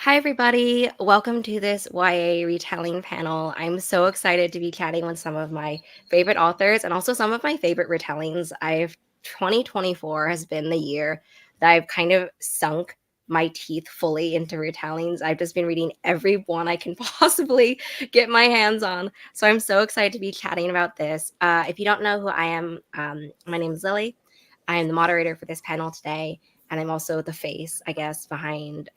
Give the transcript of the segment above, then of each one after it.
Hi, everybody. Welcome to this YA retelling panel. I'm so excited to be chatting with some of my favorite authors and also some of my favorite retellings. 2024 has been the year that I've kind of sunk my teeth fully into retellings. I've just been reading every one I can possibly get my hands on. So I'm so excited to be chatting about this. If you don't know who I am, my name is Lily. I am the moderator for this panel today, and I'm also the face, I guess, behind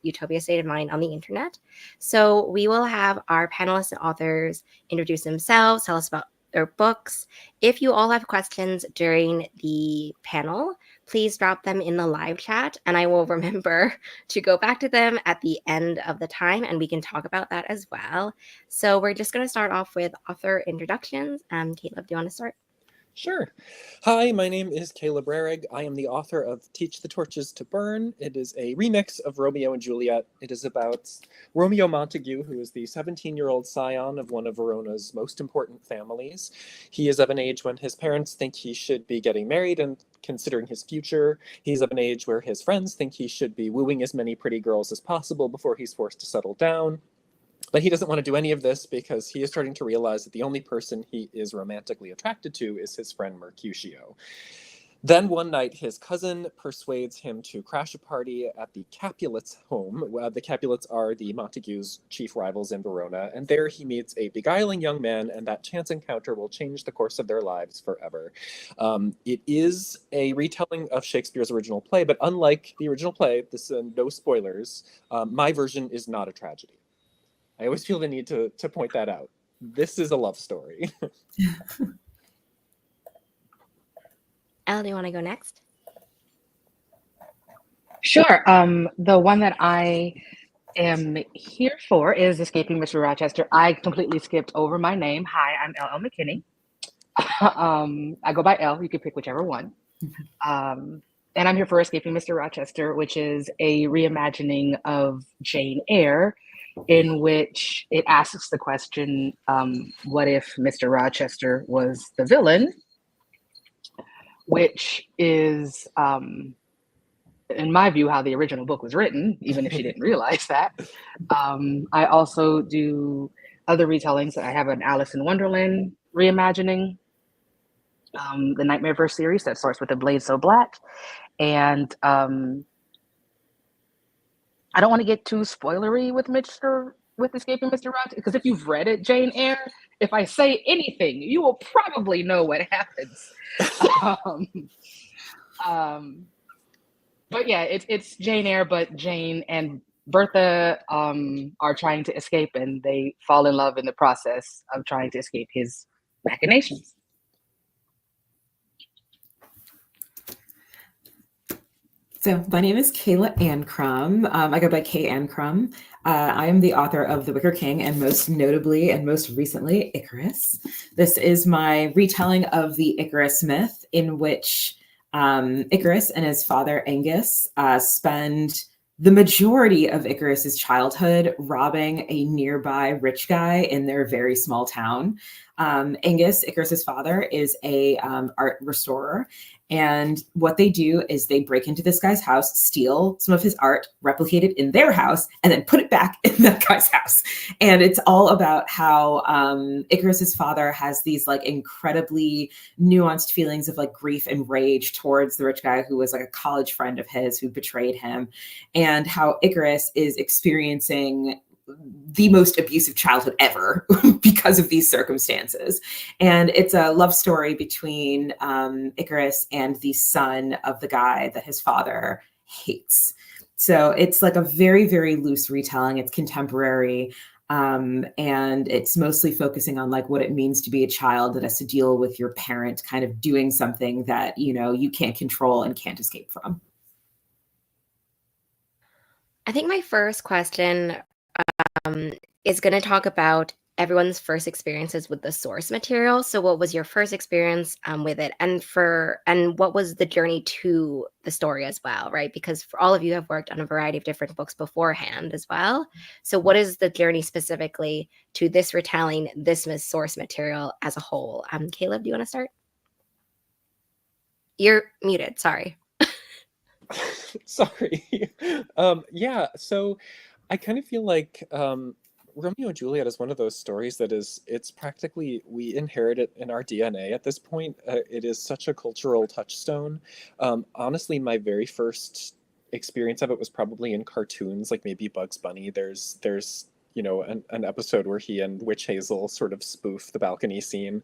Utopia State of Mind on the internet. So we will have our panelists and authors introduce themselves, tell us about their books. If you all have questions during the panel, please drop them in the live chat, and I will remember to go back to them at the end of the time, and we can talk about that as well. So we're just going to start off with author introductions. Caleb, do you want to start? Sure. Hi, my name is Caleb Rarig. I am the author of Teach the Torches to Burn. It is a remix of Romeo and Juliet. It is about Romeo Montague, who is the 17-year-old scion of one of Verona's most important families. He is of an age when his parents think he should be getting married and considering his future. He's of an age where his friends think he should be wooing as many pretty girls as possible before he's forced to settle down. But he doesn't want to do any of this because he is starting to realize that the only person he is romantically attracted to is his friend Mercutio. Then one night, his cousin persuades him to crash a party at the Capulets' home. The Capulets are the Montagues' chief rivals in Verona, and there he meets a beguiling young man, and that chance encounter will change the course of their lives forever. It is a retelling of Shakespeare's original play, but unlike the original play, this no spoilers, my version is not a tragedy. I always feel the need to point that out. This is a love story. Elle, do you want to go next? Sure. The one that I am here for is Escaping Mr. Rochester. I completely skipped over my name. Hi, I'm LL McKinney. I go by L. You can pick whichever one. And I'm here for Escaping Mr. Rochester, which is a reimagining of Jane Eyre, in which it asks the question, what if Mr. Rochester was the villain? Which is, in my view, how the original book was written, even if she didn't realize that. I also do other retellings. I have an Alice in Wonderland reimagining, the Nightmareverse series that starts with A Blade So Black. And I don't want to get too spoilery with Escaping Mr. Rochester, because if you've read it, Jane Eyre, if I say anything, you will probably know what happens. But yeah, it's Jane Eyre, but Jane and Bertha are trying to escape, and they fall in love in the process of trying to escape his machinations. So my name is Kayla Ancrum. I go by Kay Ancrum. I am the author of The Wicker King, and most notably and most recently, Icarus. This is my retelling of the Icarus myth, in which Icarus and his father Angus spend the majority of Icarus's childhood robbing a nearby rich guy in their very small town. Angus, Icarus's father, is a art restorer. And what they do is they break into this guy's house, steal some of his art, replicate it in their house, and then put it back in that guy's house. And it's all about how Icarus's father has these like incredibly nuanced feelings of like grief and rage towards the rich guy who was like a college friend of his who betrayed him, and how Icarus is experiencing the most abusive childhood ever because of these circumstances. And it's a love story between Icarus and the son of the guy that his father hates. So it's like a very, very loose retelling. It's contemporary. And it's mostly focusing on like what it means to be a child that has to deal with your parent kind of doing something that, you know, you can't control and can't escape from. I think my first question is going to talk about everyone's first experiences with the source material. So what was your first experience with it, and what was the journey to the story as well, right? Because for all of you have worked on a variety of different books beforehand as well. So what is the journey specifically to this retelling, this source material as a whole? Caleb, do you want to start? You're muted, sorry. Sorry. Yeah, so I kind of feel like Romeo and Juliet is one of those stories that it's practically, we inherit it in our DNA at this point. It is such a cultural touchstone. Honestly, my very first experience of it was probably in cartoons, like maybe Bugs Bunny. There's an episode where he and Witch Hazel sort of spoof the balcony scene.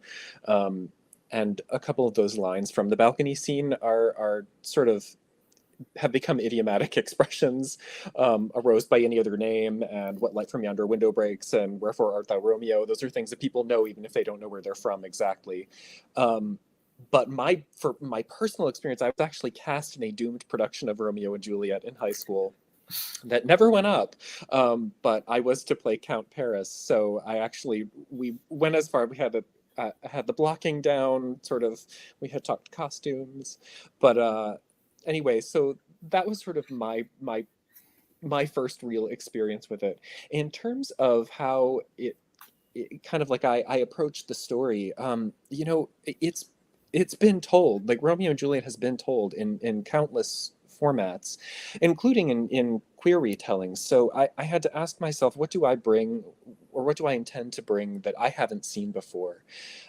Um, and a couple of those lines from the balcony scene are sort of have become idiomatic expressions. A rose by any other name, and what light from yonder window breaks, and wherefore art thou Romeo. Those are things that people know even if they don't know where they're from exactly. But for my personal experience, I was actually cast in a doomed production of Romeo and Juliet in high school that never went up. But I was to play Count Paris, so we went as far. We had the blocking down, sort of. We had talked costumes, but anyway, so that was sort of my first real experience with it. In terms of how it kind of like I approached the story, it's been told, like Romeo and Juliet has been told in countless formats, including in queer retellings. So I had to ask myself, what do I bring, or what do I intend to bring that I haven't seen before?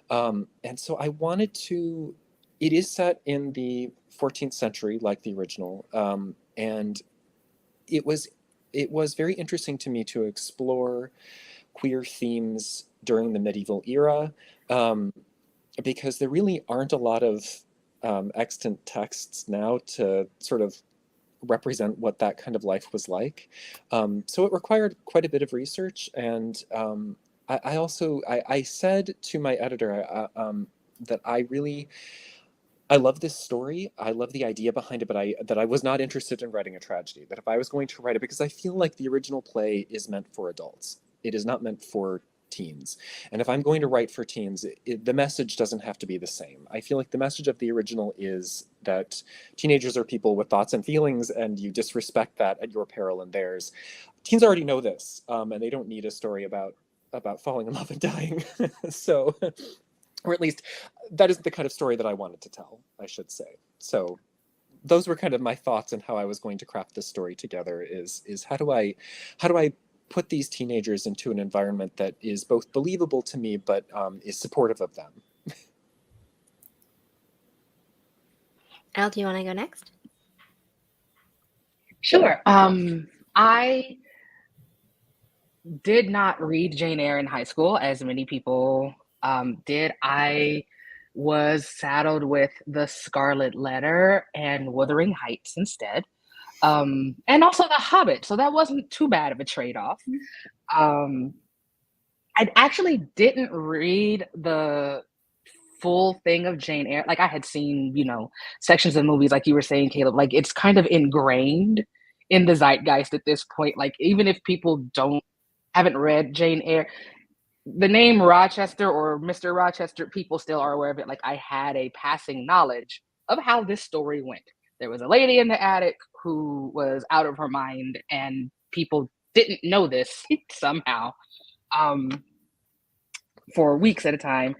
And so I wanted to. It is set in the 14th century, like the original, and it was it was very interesting to me to explore queer themes during the medieval era, um, because there really aren't a lot of extant texts now to sort of represent what that kind of life was like. So it required quite a bit of research, and I said to my editor that I love this story. I love the idea behind it, but I was not interested in writing a tragedy. That if I was going to write it, because I feel like the original play is meant for adults, it is not meant for teens. And if I'm going to write for teens, the message doesn't have to be the same. I feel like the message of the original is that teenagers are people with thoughts and feelings, and you disrespect that at your peril and theirs. Teens already know this, and they don't need a story about falling in love and dying. So, or at least that is the kind of story that I wanted to tell, I should say. So those were kind of my thoughts on how I was going to craft this story together. Is how do I put these teenagers into an environment that is both believable to me, but is supportive of them. Al, do you want to go next? Sure. I did not read Jane Eyre in high school, as many people did. I was saddled with The Scarlet Letter and Wuthering Heights instead, and also The Hobbit. So that wasn't too bad of a trade-off. Um, I actually didn't read the full thing of Jane Eyre. Like I had seen, sections of movies, like you were saying, Caleb. Like it's kind of ingrained in the zeitgeist at this point. Like even if people haven't read Jane Eyre, the name Rochester or Mr. Rochester, people still are aware of it. Like I had a passing knowledge of how this story went. There was a lady in the attic who was out of her mind, and people didn't know this somehow for weeks at a time.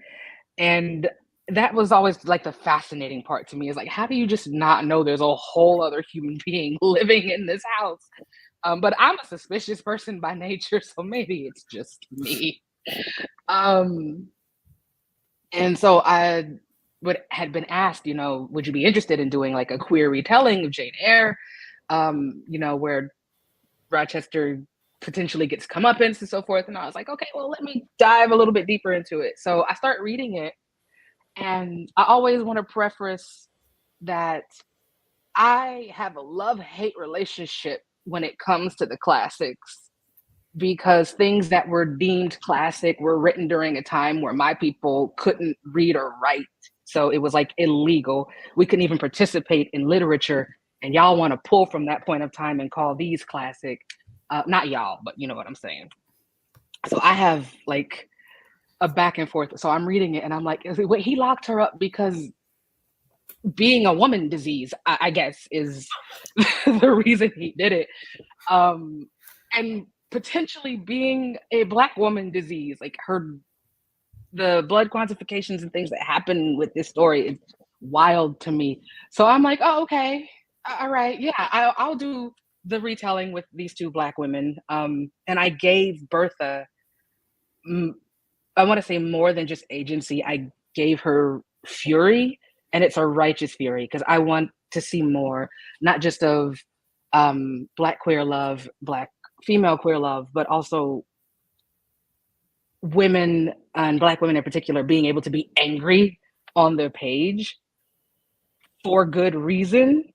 And that was always like the fascinating part to me, is like, how do you just not know there's a whole other human being living in this house? But I'm a suspicious person by nature, so maybe it's just me. And so I had been asked, would you be interested in doing like a queer retelling of Jane Eyre, where Rochester potentially gets comeuppance and so forth. And I was like, okay, well, let me dive a little bit deeper into it. So I start reading it, and I always want to preface that I have a love-hate relationship when it comes to the classics, because things that were deemed classic were written during a time where my people couldn't read or write. So it was like illegal. We couldn't even participate in literature. And y'all want to pull from that point of time and call these classic. Not y'all, but you know what I'm saying. So I have like a back and forth. So I'm reading it and I'm like, wait, he locked her up because being a woman disease, I guess, is the reason he did it. And potentially being a Black woman disease, like the blood quantifications and things that happen with this story is wild to me. So I'm like, oh, okay, all right, yeah, I'll do the retelling with these two Black women. And I gave Bertha, I want to say more than just agency. I gave her fury, and it's a righteous fury, because I want to see more, not just of Black queer love, Black female queer love, but also women, and Black women in particular, being able to be angry on their page for good reason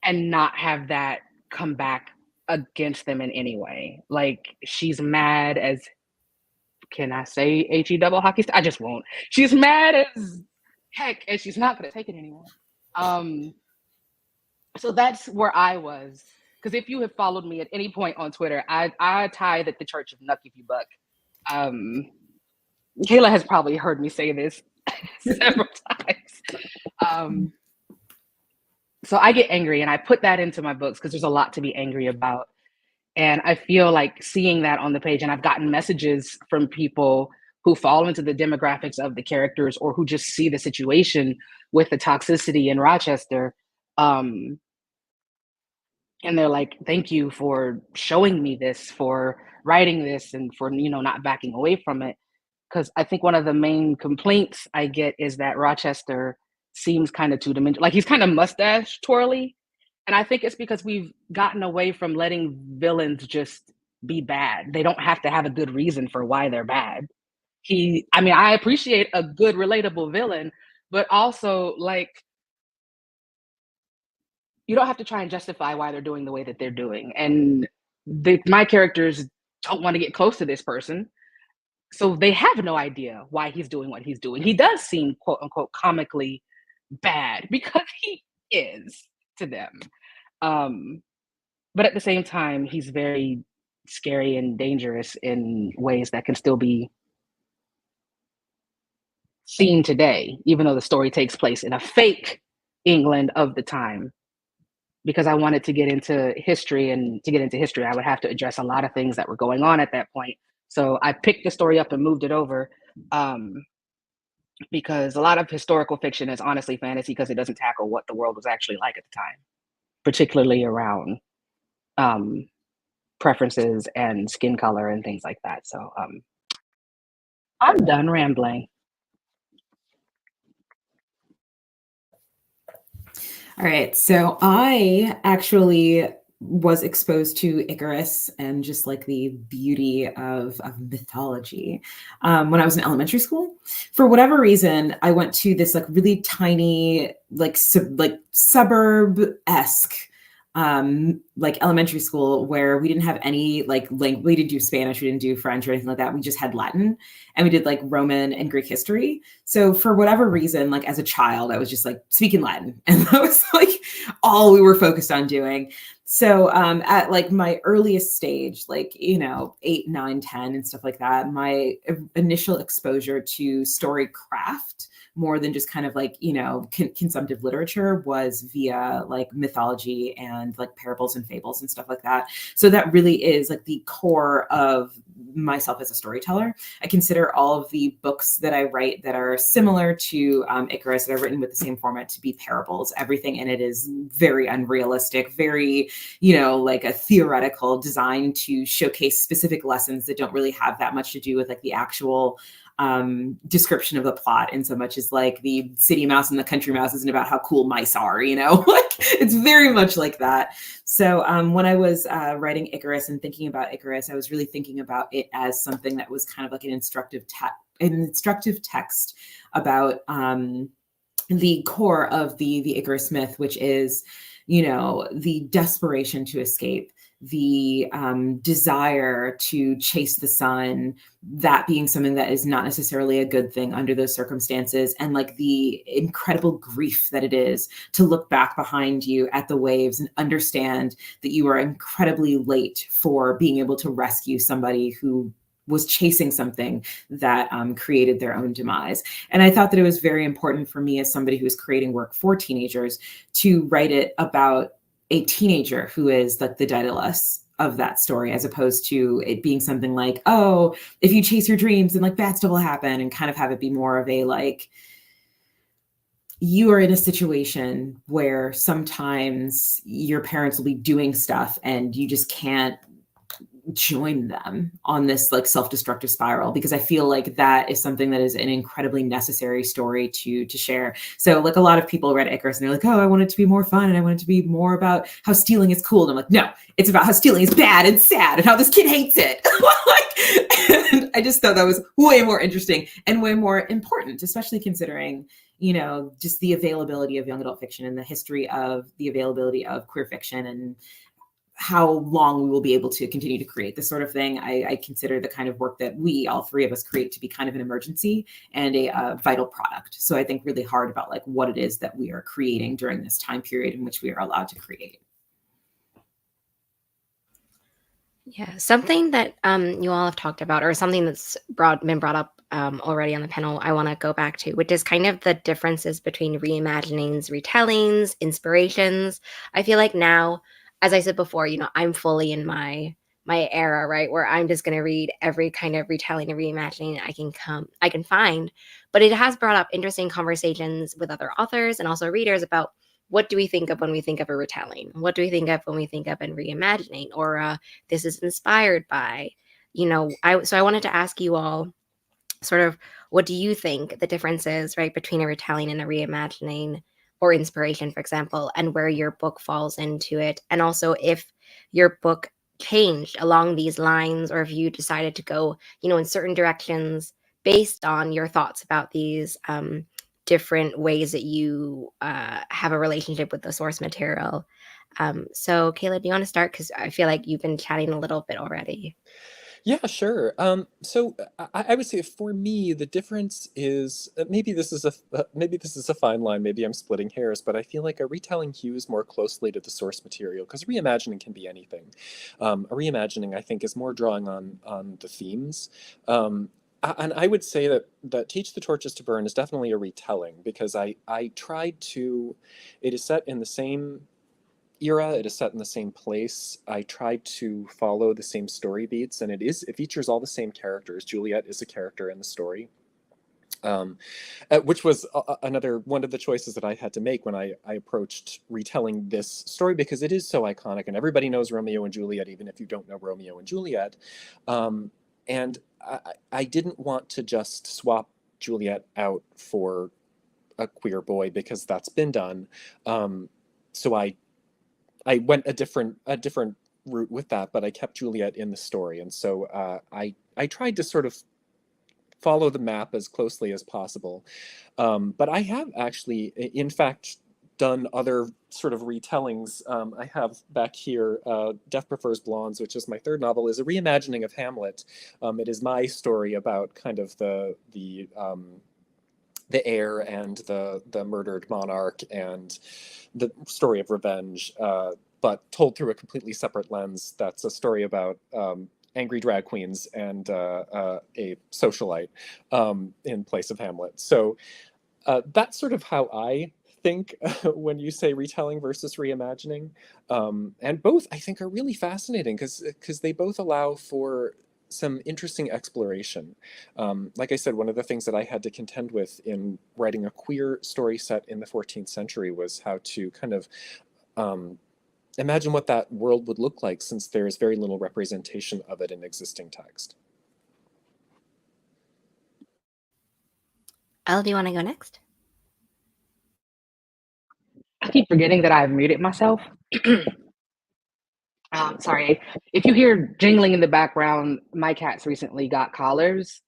and not have that come back against them in any way. Like, she's mad as, can I say HE double hockey I just won't. She's mad as heck, and she's not gonna take it anymore. So that's where I was. Because if you have followed me at any point on Twitter, I tithe at the Church of Nuck If You Buck. Kayla has probably heard me say this several times. So I get angry, and I put that into my books because there's a lot to be angry about. And I feel like seeing that on the page, and I've gotten messages from people who fall into the demographics of the characters, or who just see the situation with the toxicity in Rochester. And they're like, thank you for showing me this, for writing this, and for, not backing away from it. Because I think one of the main complaints I get is that Rochester seems kind of two-dimensional. Like, he's kind of mustache twirly. And I think it's because we've gotten away from letting villains just be bad. They don't have to have a good reason for why they're bad. I appreciate a good, relatable villain, but also, like, you don't have to try and justify why they're doing the way that they're doing. And my characters don't want to get close to this person, so they have no idea why he's doing what he's doing. He does seem, quote unquote, comically bad because he is to them. But at the same time, he's very scary and dangerous in ways that can still be seen today, even though the story takes place in a fake England of the time. Because I wanted to get into history, and to get into history, I would have to address a lot of things that were going on at that point. So I picked the story up and moved it over, because a lot of historical fiction is honestly fantasy, because it doesn't tackle what the world was actually like at the time, particularly around preferences and skin color and things like that. So I'm done rambling. All right. So I actually was exposed to Icarus and just like the beauty of mythology when I was in elementary school. For whatever reason, I went to this like really tiny, like suburb-esque like elementary school, where we didn't have any like we didn't do Spanish, we didn't do French or anything like that. We just had Latin, and we did like Roman and Greek history. So for whatever reason, like as a child, I was just like speaking Latin, and that was like all we were focused on doing. So at like my earliest stage, like, 8, 9, 10 and stuff like that, my initial exposure to story craft, more than just kind of like, consumptive literature, was via like mythology and like parables and fables and stuff like that. So that really is like the core of myself as a storyteller. I consider all of the books that I write that are similar to Icarus, that are written with the same format, to be parables. Everything in it is very unrealistic, very, like a theoretical, designed to showcase specific lessons that don't really have that much to do with like the actual description of the plot, in so much as like the city mouse and the country mouse isn't about how cool mice are, like it's very much like that. So when I was writing Icarus and thinking about Icarus, I was really thinking about it as something that was kind of like an instructive text about the core of the Icarus myth, which is, the desperation to escape, the desire to chase the sun, that being something that is not necessarily a good thing under those circumstances, and like the incredible grief that it is to look back behind you at the waves and understand that you are incredibly late for being able to rescue somebody who was chasing something that created their own demise. And I thought that it was very important for me, as somebody who is creating work for teenagers, to write it about a teenager who is like the Daedalus of that story, as opposed to it being something like, oh, if you chase your dreams, then like bad stuff will happen, and kind of have it be more of a like you are in a situation where sometimes your parents will be doing stuff and you just can't join them on this like self-destructive spiral, because I feel like that is something that is an incredibly necessary story to share. So like a lot of people read Icarus and they're like, oh, I want it to be more fun and I want it to be more about how stealing is cool. And I'm like, no, it's about how stealing is bad and sad and how this kid hates it. Like, and I just thought that was way more interesting and way more important, especially considering, you know, just the availability of young adult fiction and the history of the availability of queer fiction and how long we will be able to continue to create this sort of thing. I consider the kind of work that we, all three of us, create to be kind of an emergency and a vital product. So I think really hard about like what it is that we are creating during this time period in which we are allowed to create. Yeah, something that you all have talked about, or something that's been brought up already on the panel, I want to go back to, which is kind of the differences between reimaginings, retellings, inspirations. I feel like now, as I said before, you know, I'm fully in my era, right, where I'm just going to read every kind of retelling and reimagining I can find. But it has brought up interesting conversations with other authors and also readers about what do we think of when we think of a retelling? What do we think of when we think of a reimagining, or this is inspired by, you know, I wanted to ask you all sort of, what do you think the difference is, right, between a retelling and a reimagining, or inspiration, for example, and where your book falls into it, and also if your book changed along these lines, or if you decided to go, you know, in certain directions based on your thoughts about these different ways that you have a relationship with the source material. So, Kayla, do you want to start? Because I feel like you've been chatting a little bit already. Yeah, sure. I would say for me, the difference is maybe this is a fine line. Maybe I'm splitting hairs, but I feel like a retelling hews more closely to the source material because reimagining can be anything. A reimagining, I think, is more drawing on the themes. And I would say that Teach the Torches to Burn is definitely a retelling because I tried to. It is set in the same era. It is set in the same place. I tried to follow the same story beats, and it features all the same characters. Juliet is a character in the story, um, which was another one of the choices that I had to make when I approached retelling this story because it is so iconic, and everybody knows Romeo and Juliet, even if you don't know Romeo and Juliet. And I didn't want to just swap Juliet out for a queer boy because that's been done. So I went a different route with that, but I kept Juliet in the story, and so I tried to sort of follow the map as closely as possible. But I have actually, in fact, done other sort of retellings. I have back here, Death Prefers Blondes, which is my third novel, is a reimagining of Hamlet. It is my story about kind of the heir and the murdered monarch and the story of revenge, but told through a completely separate lens. That's a story about angry drag queens and a socialite in place of Hamlet. So that's sort of how I think when you say retelling versus reimagining. And both, I think, are really fascinating because they both allow for some interesting exploration. Like I said, one of the things that I had to contend with in writing a queer story set in the 14th century was how to kind of imagine what that world would look like since there is very little representation of it in existing text. Elle, do you want to go next? I keep forgetting that I've muted myself. Sorry. If you hear jingling in the background, my cats recently got collars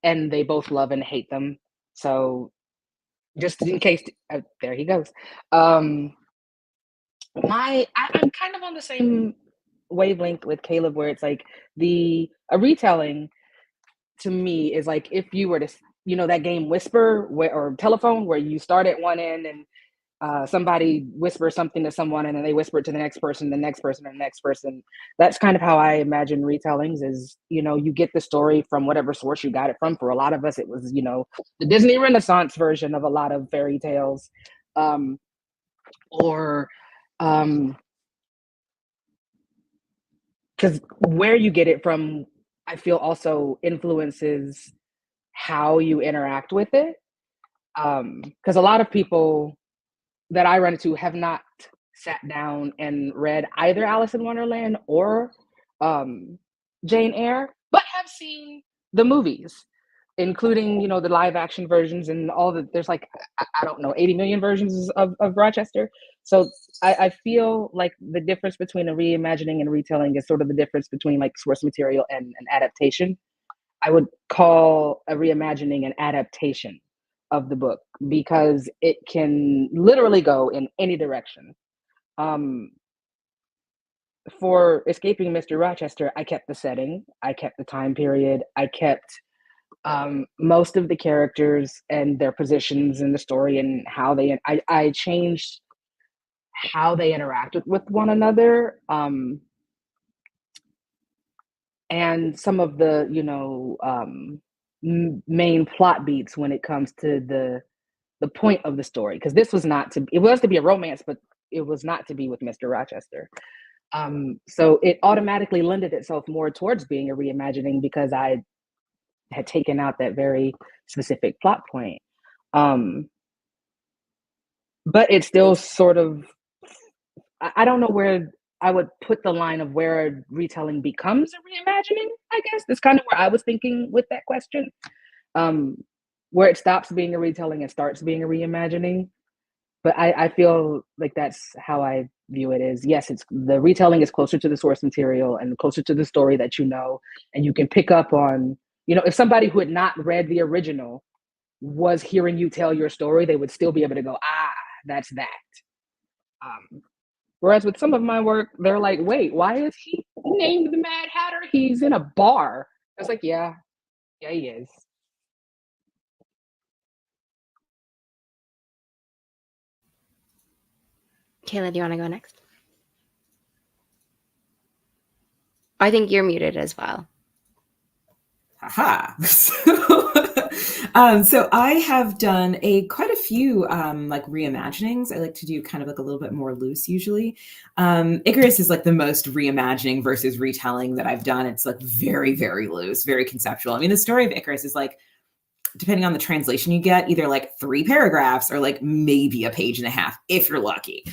and they both love and hate them. So just in case, there he goes. I'm kind of on the same wavelength with Caleb, where it's like a retelling to me is like if you were to, you know, that game Whisper or Telephone, where you start at one end and somebody whispers something to someone and then they whisper it to the next person, the next person, and the next person. That's kind of how I imagine retellings is, you know, you get the story from whatever source you got it from. For a lot of us, it was, you know, the Disney Renaissance version of a lot of fairy tales. Or because where you get it from, I feel also influences how you interact with it. Because a lot of people that I run into have not sat down and read either Alice in Wonderland or Jane Eyre, but have seen the movies, including, you know, the live action versions and all the, there's like, I don't know, 80 million versions of Rochester. So I feel like the difference between a reimagining and retelling is sort of the difference between like source material and an adaptation. I would call a reimagining an adaptation of the book because it can literally go in any direction. Um, for Escaping Mr. Rochester, I kept the setting, I kept the time period, I kept most of the characters and their positions in the story and how they. I changed how they interacted with one another, and some of the, you know, main plot beats when it comes to the point of the story, because this was not to, it was to be a romance, but it was not to be with Mr. Rochester. So it automatically lended itself more towards being a reimagining because I had taken out that very specific plot point. But it's still sort of, I don't know where I would put the line of where a retelling becomes a reimagining, I guess. That's kind of where I was thinking with that question. Where it stops being a retelling and starts being a reimagining. But I feel like that's how I view it is, yes, it's the retelling is closer to the source material and closer to the story that you know, and you can pick up on, you know, if somebody who had not read the original was hearing you tell your story, they would still be able to go, ah, that's that. Whereas with some of my work, they're like, wait, why is he named the Mad Hatter? He's in a bar. I was like, yeah, he is. Kayla, do you want to go next? I think you're muted as well. Haha. So I have done quite a few like reimaginings. I like to do kind of like a little bit more loose usually. Icarus is like the most reimagining versus retelling that I've done. It's like very, very loose, very conceptual. I mean, the story of Icarus is like, depending on the translation you get, either like 3 paragraphs or like maybe a page and a half if you're lucky.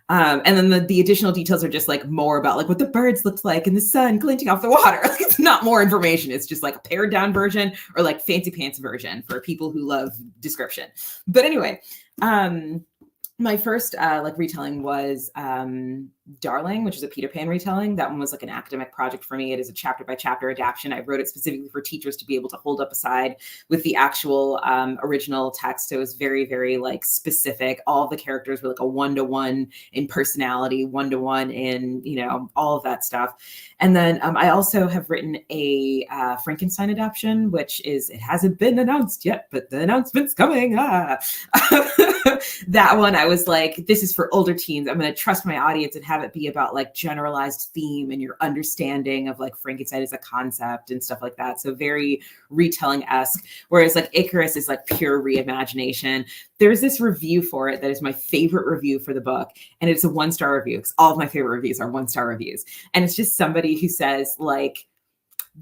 And then the additional details are just like more about like what the birds looked like and the sun glinting off the water. Like it's not more information. It's just like a pared down version or like fancy pants version for people who love description. But anyway, my first like retelling was Darling, which is a Peter Pan retelling. That one was like an academic project for me. It is a chapter by chapter adaptation. I wrote it specifically for teachers to be able to hold up a side with the actual original text. So it was very, very like specific. All of the characters were like a 1-to-1 in personality, 1-to-1 in, you know, all of that stuff. And then I also have written a Frankenstein adaptation, which is, it hasn't been announced yet, but the announcement's coming. That one, I was like, this is for older teens. I'm going to trust my audience and have it be about like generalized theme and your understanding of like Frankenstein as a concept and stuff like that. So very retelling-esque, whereas like Icarus is like pure reimagination. There's this review for it that is my favorite review for the book, and it's a 1-star review because all of my favorite reviews are 1-star reviews. And it's just somebody who says like,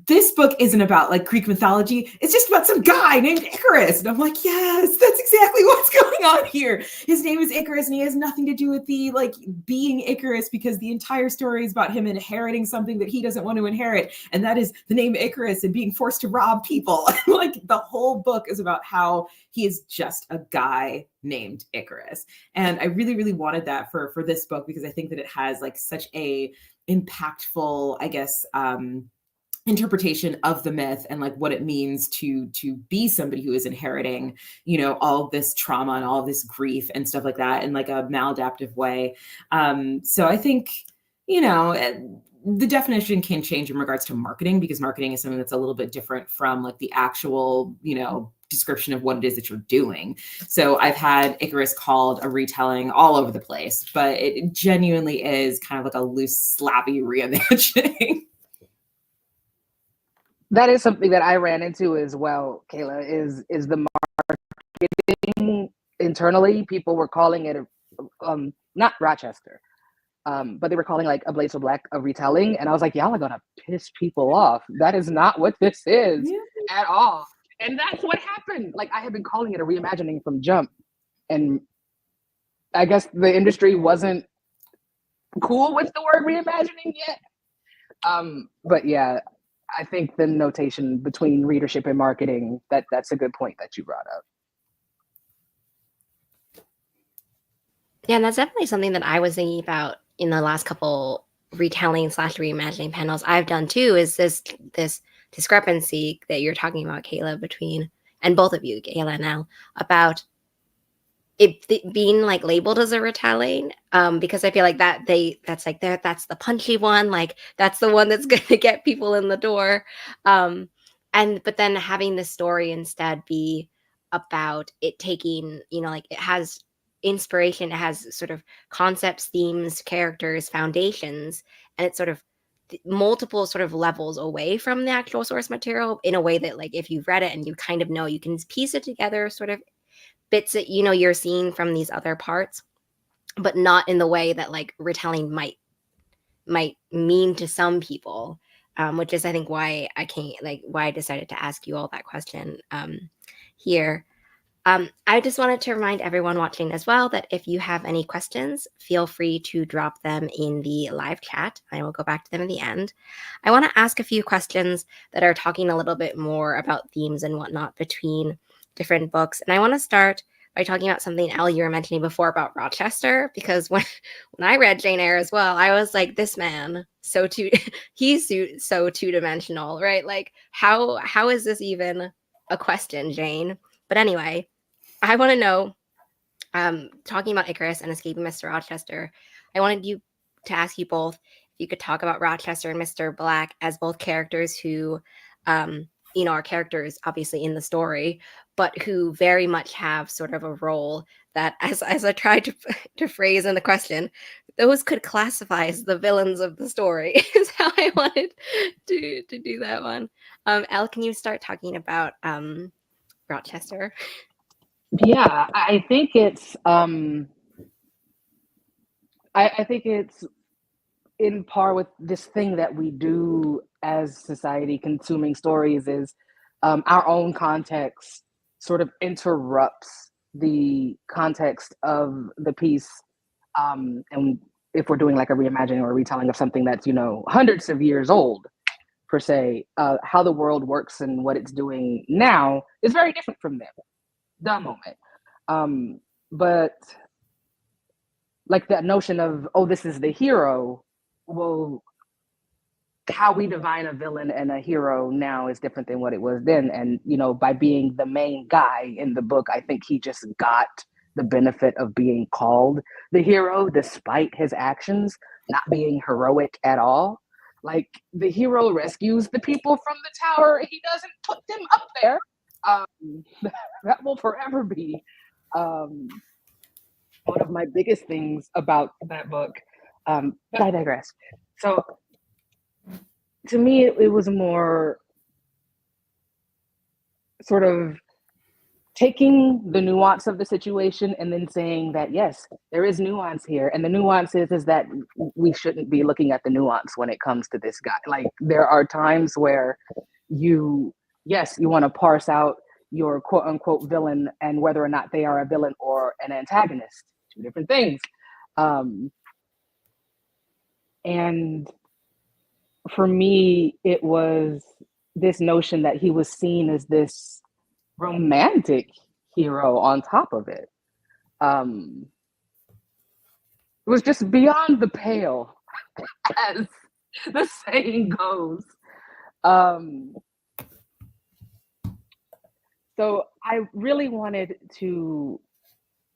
this book isn't about like Greek mythology. It's just about some guy named Icarus. And I'm like, yes, that's exactly what's going on here. His name is Icarus and he has nothing to do with the like being Icarus, because the entire story is about him inheriting something that he doesn't want to inherit. And that is the name Icarus and being forced to rob people. Like the whole book is about how he is just a guy named Icarus. And I really, really wanted that for this book, because I think that it has like such a impactful, I guess, interpretation of the myth and like what it means to be somebody who is inheriting, you know, all this trauma and all this grief and stuff like that in like a maladaptive way. So I think, you know, the definition can change in regards to marketing, because marketing is something that's a little bit different from like the actual, you know, description of what it is that you're doing. So I've had Icarus called a retelling all over the place, but it genuinely is kind of like a loose, sloppy reimagining. That is something that I ran into as well, Kayla, is the marketing internally. People were calling it not Rochester, but they were calling like A Blaze of Black a retelling. And I was like, y'all are gonna piss people off. That is not what this is at all. And that's what happened. Like, I had been calling it a reimagining from jump, and I guess the industry wasn't cool with the word reimagining yet. But yeah, I think the notation between readership and marketing, that's a good point that you brought up. Yeah, and that's definitely something that I was thinking about in the last couple retelling slash reimagining panels I've done too, is this discrepancy that you're talking about, Kayla, between, and both of you, Kayla and Elle, about it being like labeled as a retelling, because I feel like that's the punchy one, like that's the one that's gonna get people in the door, and but then having the story instead be about it taking, like it has inspiration, it has sort of concepts, themes, characters, foundations, and it's sort of multiple sort of levels away from the actual source material in a way that, like, if you've read it and you kind of know, you can piece it together, sort of bits that you're seeing from these other parts, but not in the way that like retelling might mean to some people, which is I think why I decided to ask you all that question here. I just wanted to remind everyone watching as well that if you have any questions, feel free to drop them in the live chat. I will go back to them in the end. I want to ask a few questions that are talking a little bit more about themes and whatnot between different books. And I want to start by talking about something, Elle, you were mentioning before about Rochester, because when I read Jane Eyre as well, I was like, this man, he's so two-dimensional, right? Like, how is this even a question, Jane? But anyway, I want to know, talking about Icarus and escaping Mr. Rochester, I wanted you to ask you both if you could talk about Rochester and Mr. Black as both characters who, are characters obviously in the story, but who very much have sort of a role that, as I tried to phrase in the question, those could classify as the villains of the story, is how I wanted to do that one. Elle, can you start talking about Rochester? Yeah, I think it's I think it's in par with this thing that we do as society, consuming stories, is our own context sort of interrupts the context of the piece. And if we're doing like a reimagining or a retelling of something that's, hundreds of years old, per se, how the world works and what it's doing now is very different from then, the moment. But like that notion of, oh, this is the hero, well, how we define a villain and a hero now is different than what it was then. And, by being the main guy in the book, I think he just got the benefit of being called the hero despite his actions not being heroic at all. Like, the hero rescues the people from the tower, he doesn't put them up there. That will forever be one of my biggest things about that book. But I digress. So to me, it was more sort of taking the nuance of the situation and then saying that, yes, there is nuance here. And the nuance is that we shouldn't be looking at the nuance when it comes to this guy. Like, there are times where you want to parse out your quote unquote villain and whether or not they are a villain or an antagonist, two different things. And for me, it was this notion that he was seen as this romantic hero on top of it. It was just beyond the pale, as the saying goes. So I really wanted to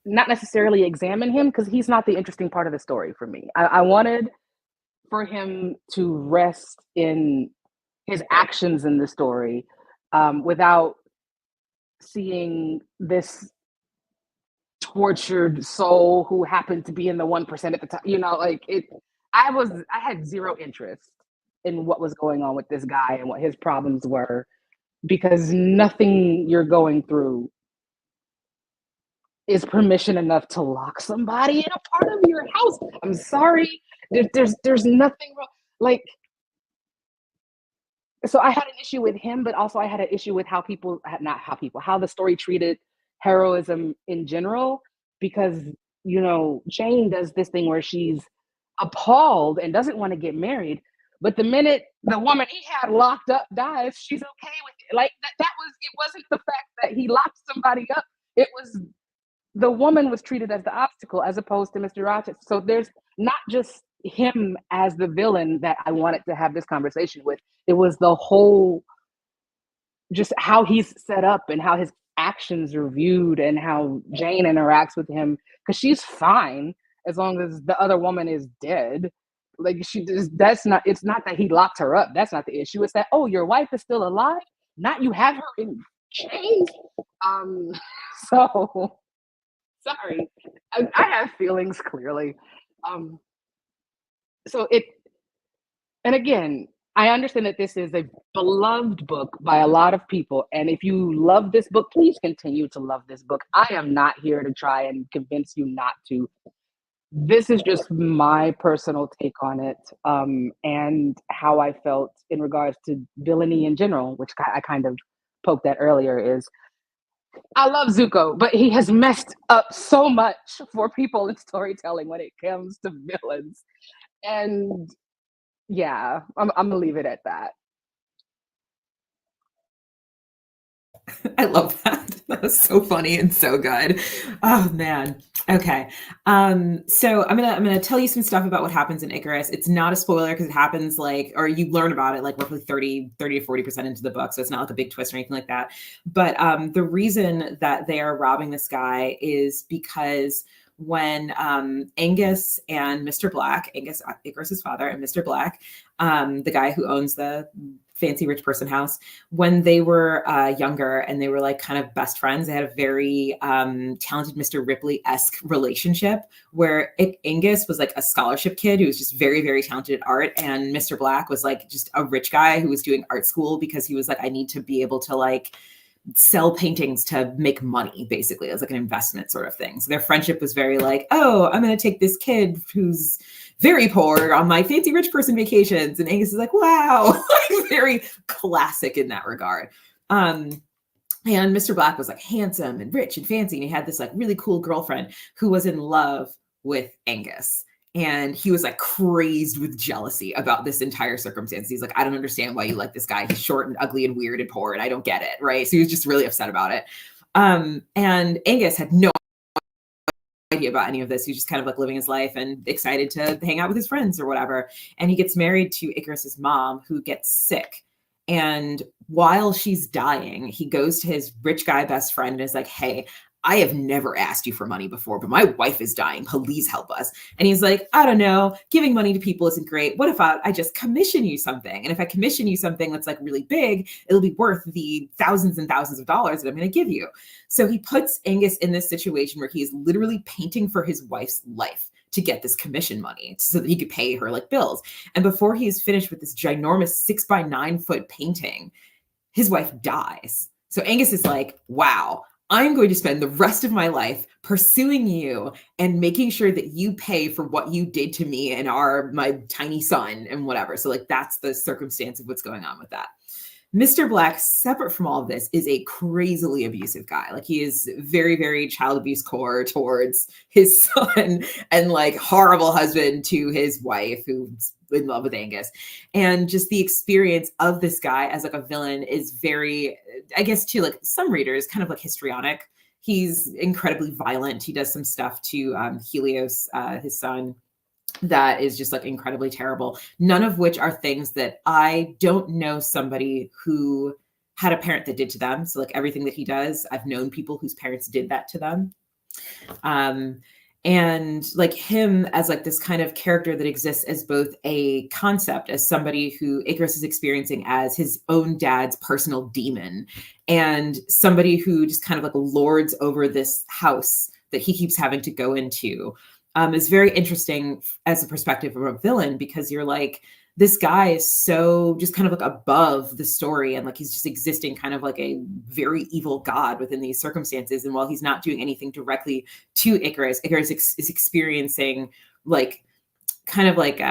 not necessarily examine him, because he's not the interesting part of the story for me. I wanted for him to rest in his actions in the story, without seeing this tortured soul who happened to be in the 1% at the time. I had zero interest in what was going on with this guy and what his problems were, because nothing you're going through is permission enough to lock somebody in a part of your house. I'm sorry. There's nothing wrong. Like, so I had an issue with him, but also I had an issue with how the story treated heroism in general, because, Jane does this thing where she's appalled and doesn't want to get married. But the minute the woman he had locked up dies, she's okay with it. Like it wasn't the fact that he locked somebody up. It was the woman was treated as the obstacle as opposed to Mr. Rochester. So there's not just him as the villain that I wanted to have this conversation with. It was the whole, just how he's set up and how his actions are viewed and how Jane interacts with him, because she's fine as long as the other woman is dead. Like, it's not that he locked her up. That's not the issue. It's that, oh, your wife is still alive, not you have her in chains. So sorry, I have feelings, clearly. So and again, I understand that this is a beloved book by a lot of people. And if you love this book, please continue to love this book. I am not here to try and convince you not to. This is just my personal take on it, and how I felt in regards to villainy in general, which I kind of poked at earlier. Is I love Zuko, but he has messed up so much for people in storytelling when it comes to villains. And yeah, I'm gonna leave it at that. I love that. That was so funny and so good. Oh man. Okay. So I'm gonna tell you some stuff about what happens in Icarus. It's not a spoiler because it happens or you learn about it like roughly 30 to 40% into the book. So it's not like a big twist or anything like that. But the reason that they are robbing this guy is because when Angus and Mr. Black, Angus, Icarus's father, and Mr. Black, the guy who owns the fancy rich person house, when they were younger and they were like kind of best friends, they had a very talented Mr. Ripley-esque relationship where Angus was like a scholarship kid who was just very, very talented at art. And Mr. Black was like just a rich guy who was doing art school because he was like, I need to be able to like sell paintings to make money, basically. It was like an investment sort of thing. So their friendship was very like, oh, I'm going to take this kid who's very poor on my fancy rich person vacations. And Angus is like, wow, very classic in that regard. And Mr. Black was like handsome and rich and fancy. And he had this like really cool girlfriend who was in love with Angus. And he was like crazed with jealousy about this entire circumstance. He's like, I don't understand why you like this guy. He's short and ugly and weird and poor, and I don't get it, right? So he was just really upset about it. And Angus had no idea about any of this. He was just kind of like living his life and excited to hang out with his friends or whatever. And he gets married to Icarus's mom, who gets sick. And while she's dying, he goes to his rich guy best friend and is like, hey, I have never asked you for money before, but my wife is dying. Please help us. And he's like, I don't know. Giving money to people isn't great. What if I just commission you something? And if I commission you something that's like really big, it'll be worth the thousands and thousands of dollars that I'm going to give you. So he puts Angus in this situation where he is literally painting for his wife's life to get this commission money so that he could pay her like bills. And before he's finished with this ginormous 6x9 foot painting, his wife dies. So Angus is like, wow, I'm going to spend the rest of my life pursuing you and making sure that you pay for what you did to me and my tiny son and whatever. So like, that's the circumstance of what's going on with that. Mr. Black, separate from all of this, is a crazily abusive guy. Like, he is very, very child abuse core towards his son and like horrible husband to his wife who's in love with Angus. And just the experience of this guy as like a villain is very, I guess to like some readers, kind of like histrionic. He's incredibly violent. He does some stuff to Helios, his son, that is just like incredibly terrible. None of which are things that I don't know somebody who had a parent that did to them. So like everything that he does, I've known people whose parents did that to them. And like him as like this kind of character that exists as both a concept, as somebody who Icarus is experiencing as his own dad's personal demon, and somebody who just kind of like lords over this house that he keeps having to go into, is very interesting as a perspective of a villain, because you're like, this guy is so just kind of like above the story, and like he's just existing kind of like a very evil god within these circumstances. And while he's not doing anything directly to Icarus, is experiencing like kind of like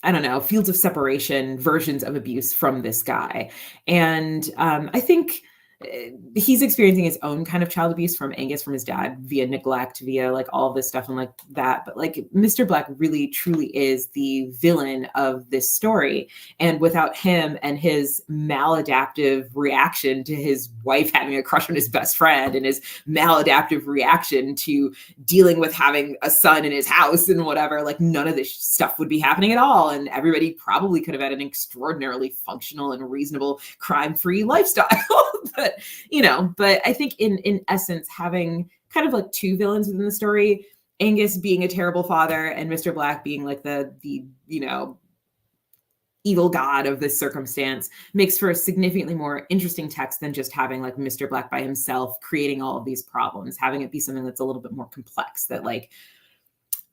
I don't know, fields of separation versions of abuse from this guy. And I think he's experiencing his own kind of child abuse from Angus, from his dad, via neglect, via like all of this stuff and like that. But like Mr. Black really truly is the villain of this story. And without him and his maladaptive reaction to his wife having a crush on his best friend, and his maladaptive reaction to dealing with having a son in his house and whatever, like none of this stuff would be happening at all. And everybody probably could have had an extraordinarily functional and reasonable crime-free lifestyle. But, you know, but I think in essence, having kind of like two villains within the story, Angus being a terrible father and Mr. Black being like the you know, evil god of this circumstance, makes for a significantly more interesting text than just having like Mr. Black by himself creating all of these problems, having it be something that's a little bit more complex, that like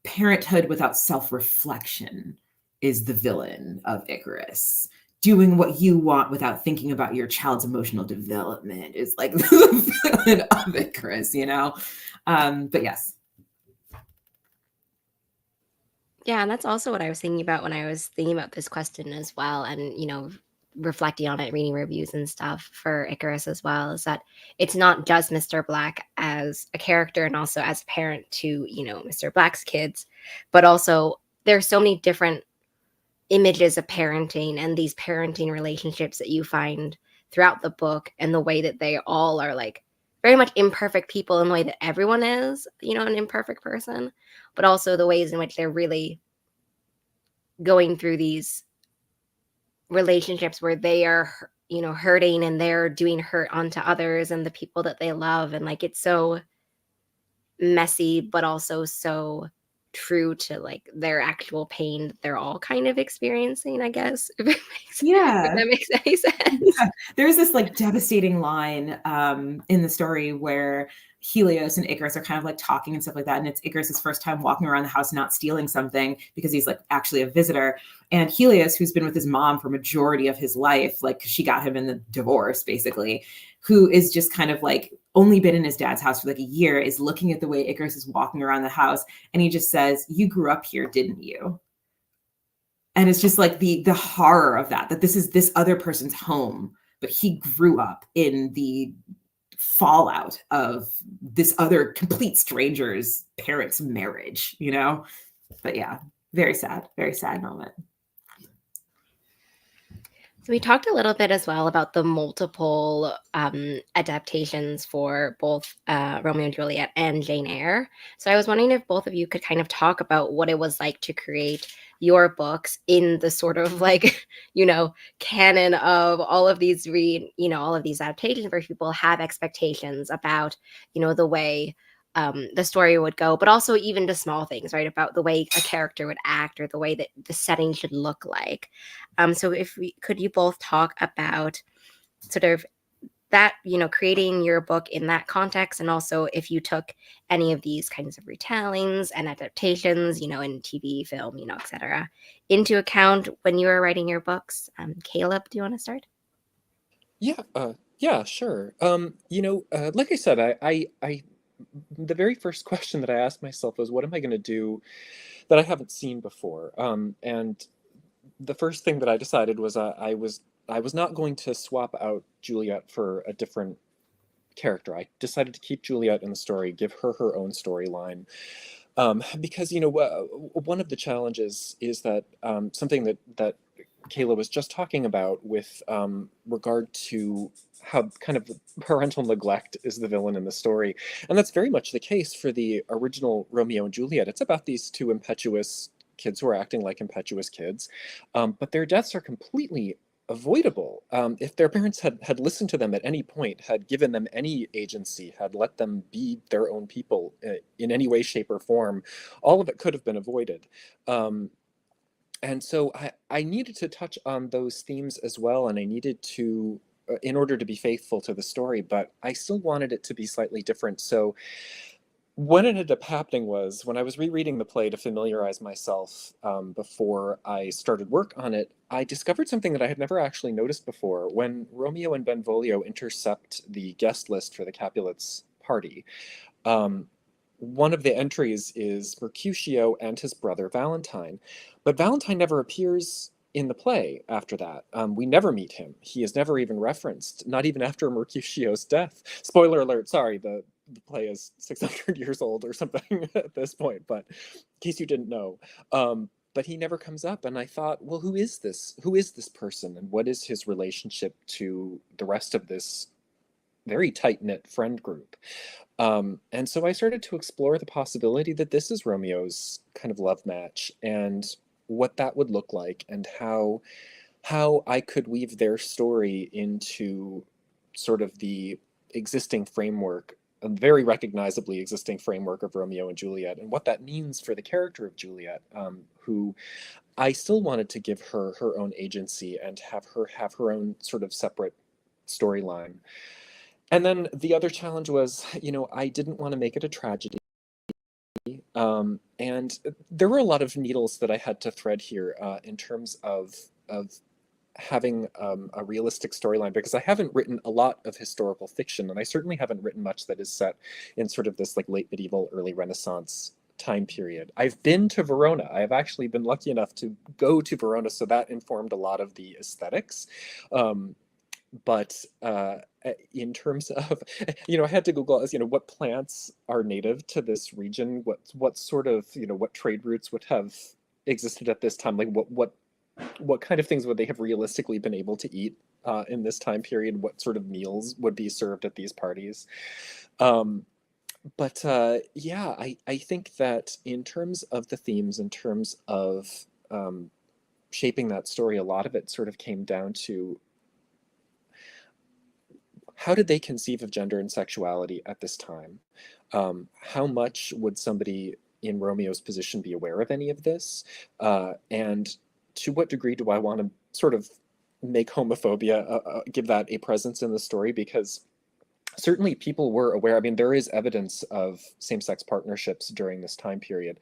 parenthood without self-reflection is the villain of Icarus. Doing what you want without thinking about your child's emotional development is like the villain of Icarus, you know? But yes. Yeah, and that's also what I was thinking about when I was thinking about this question as well, and you know, reflecting on it, reading reviews and stuff for Icarus as well, is that it's not just Mr. Black as a character and also as a parent to, you know, Mr. Black's kids, but also there's so many different images of parenting and these parenting relationships that you find throughout the book, and the way that they all are like very much imperfect people in the way that everyone is, you know, an imperfect person, but also the ways in which they're really going through these relationships where they are, you know, hurting and they're doing hurt onto others and the people that they love. And like it's so messy, but also so true to like their actual pain that they're all kind of experiencing, I guess. If Yeah. that makes any sense. Yeah. There's this like devastating line in the story where Helios and Icarus are kind of like talking and stuff like that. And it's Icarus's first time walking around the house, not stealing something because he's like actually a visitor. And Helios, who's been with his mom for majority of his life, like she got him in the divorce basically, who is just kind of like only been in his dad's house for like a year, is looking at the way Icarus is walking around the house. And he just says, "You grew up here, didn't you?" And it's just like the horror of that this is this other person's home, but he grew up in the fallout of this other complete stranger's parents' marriage, you know? But yeah, very sad moment. So we talked a little bit as well about the multiple adaptations for both Romeo and Juliet and Jane Eyre. So I was wondering if both of you could kind of talk about what it was like to create your books in the sort of like, you know, canon of all of these all of these adaptations, where people have expectations about, you know, the way the story would go, but also even the small things, right? About the way a character would act or the way that the setting should look like. So if we could, you both talk about sort of that, you know, creating your book in that context, and also if you took any of these kinds of retellings and adaptations, you know, in TV, film, you know, etc., into account when you were writing your books. Caleb, do you want to start? Yeah, sure. Like I said, the very first question that I asked myself was, what am I going to do that I haven't seen before? And the first thing that I decided was I was not going to swap out Juliet for a different character. I decided to keep Juliet in the story, give her her own storyline, because one of the challenges is that something that Kayla was just talking about with regard to how kind of parental neglect is the villain in the story. And that's very much the case for the original Romeo and Juliet. It's about these two impetuous kids who are acting like impetuous kids, but their deaths are completely avoidable. If their parents had listened to them at any point, had given them any agency, had let them be their own people in any way, shape, or form, all of it could have been avoided. And so I needed to touch on those themes as well, and I needed to, in order to be faithful to the story, but I still wanted it to be slightly different. So what ended up happening was, when I was rereading the play to familiarize myself before I started work on it, I discovered something that I had never actually noticed before. When Romeo and Benvolio intercept the guest list for the Capulets party, um, one of the entries is Mercutio and his brother Valentine, but Valentine never appears in the play after that. We never meet him. He is never even referenced, not even after Mercutio's death. Spoiler alert, sorry, the play is 600 years old or something at this point, but in case you didn't know. But he never comes up, and I thought, well, who is this? Who is this person, and what is his relationship to the rest of this very tight-knit friend group? And so I started to explore the possibility that this is Romeo's kind of love match, and what that would look like, and how I could weave their story into sort of the existing framework, a very recognizably existing framework of Romeo and Juliet, and what that means for the character of Juliet, who I still wanted to give her her own agency and have her own sort of separate storyline. And then the other challenge was, I didn't want to make it a tragedy. And there were a lot of needles that I had to thread here in terms of having a realistic storyline, because I haven't written a lot of historical fiction, and I certainly haven't written much that is set in sort of this like late medieval, early Renaissance time period. I've been to Verona. I have actually been lucky enough to go to Verona, so that informed a lot of the aesthetics. But in terms of, I had to Google, as what plants are native to this region, what sort of, what trade routes would have existed at this time, like what kind of things would they have realistically been able to eat in this time period? What sort of meals would be served at these parties? But yeah, I think that in terms of the themes, in terms of shaping that story, a lot of it sort of came down to how did they conceive of gender and sexuality at this time? How much would somebody in Romeo's position be aware of any of this? And to what degree do I want to sort of make homophobia, give that a presence in the story? Because certainly people were aware. I mean, there is evidence of same-sex partnerships during this time period.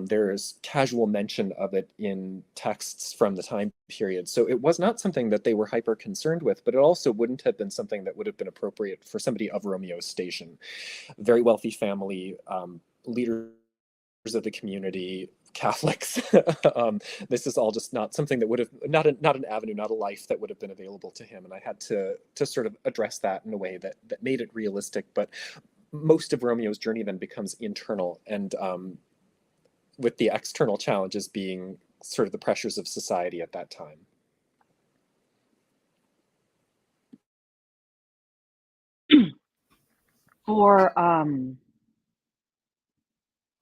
There is casual mention of it in texts from the time period. So it was not something that they were hyper concerned with, but it also wouldn't have been something that would have been appropriate for somebody of Romeo's station. Very wealthy family, leaders of the community, Catholics. This is all just not something that would have, not an avenue, not a life that would have been available to him. And I had to sort of address that in a way that made it realistic. But most of Romeo's journey then becomes internal, and with the external challenges being sort of the pressures of society at that time.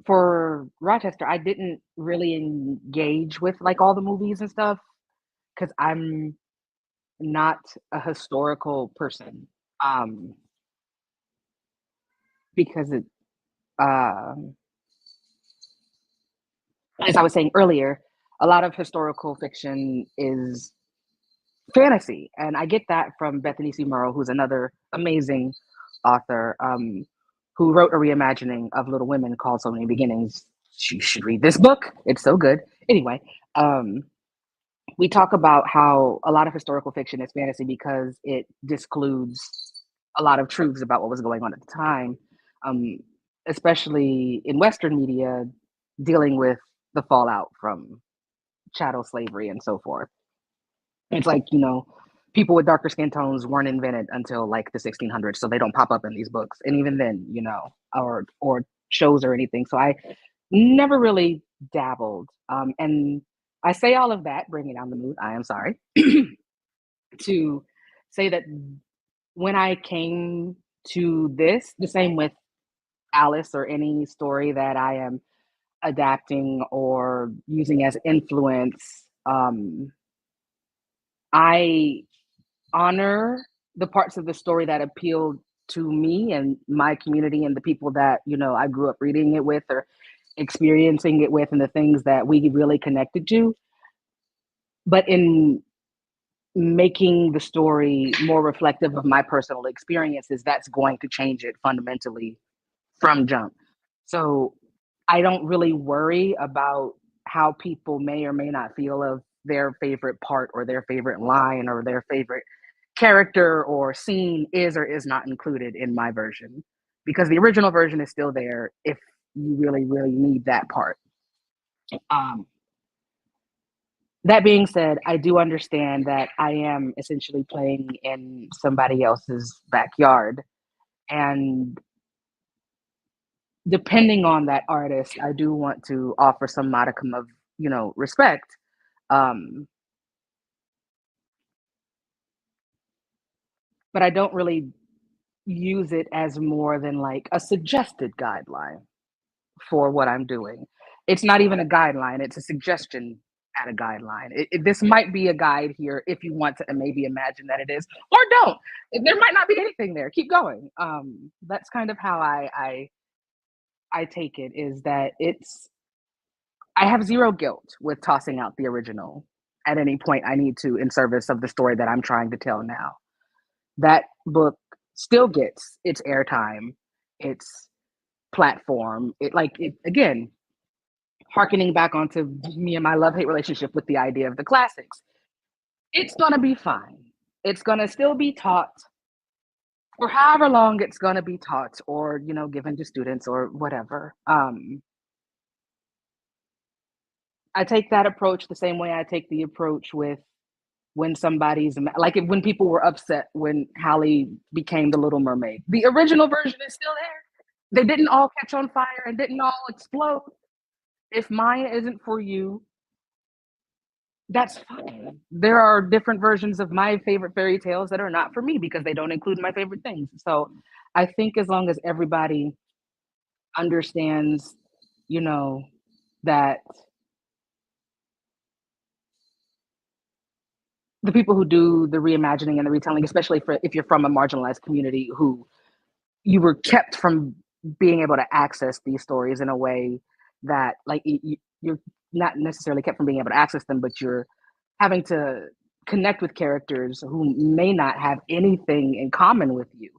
For Rochester, I didn't really engage with like all the movies and stuff because I'm not a historical person. Because it, as I was saying earlier, a lot of historical fiction is fantasy, and I get that from Bethany C. Murrow, who's another amazing author, who wrote a reimagining of Little Women called So Many Beginnings. You should read this book; it's so good. Anyway, we talk about how a lot of historical fiction is fantasy because it discludes a lot of truths about what was going on at the time, especially in Western media, dealing with the fallout from chattel slavery and so forth. It's like, people with darker skin tones weren't invented until like the 1600s, so they don't pop up in these books. And even then, or shows or anything. So I never really dabbled. And I say all of that, bringing down the mood, I am sorry, to say that when I came to this, the same with Alice or any story that I am adapting or using as influence, I honor the parts of the story that appealed to me and my community and the people that, I grew up reading it with or experiencing it with, and the things that we really connected to. But in making the story more reflective of my personal experiences, that's going to change it fundamentally from jump. So I don't really worry about how people may or may not feel of their favorite part or their favorite line or their favorite character or scene is or is not included in my version. because the original version is still there if you really, really need that part. That being said, I do understand that I am essentially playing in somebody else's backyard. And depending on that artist, I do want to offer some modicum of, respect. Um, but I don't really use it as more than like a suggested guideline for what I'm doing. It's not even a guideline, it's a suggestion at a guideline. This might be a guide here if you want to maybe imagine that it is, or don't. There might not be anything there. Keep going. That's kind of how I take it, is that I have zero guilt with tossing out the original at any point I need to in service of the story that I'm trying to tell now. That book still gets its airtime, its platform. Again, harkening back onto me and my love-hate relationship with the idea of the classics. It's gonna be fine. It's gonna still be taught for however long it's gonna be taught, or given to students or whatever. I take that approach the same way I take the approach with when somebody's like when people were upset when Hallie became the Little Mermaid. The original version is still there. They didn't all catch on fire and didn't all explode. If mine isn't for you, that's fine. There are different versions of my favorite fairy tales that are not for me because they don't include my favorite things. So I think as long as everybody understands, that the people who do the reimagining and the retelling, especially if you're from a marginalized community who you were kept from being able to access these stories in a way that you're not necessarily kept from being able to access them, but you're having to connect with characters who may not have anything in common with you.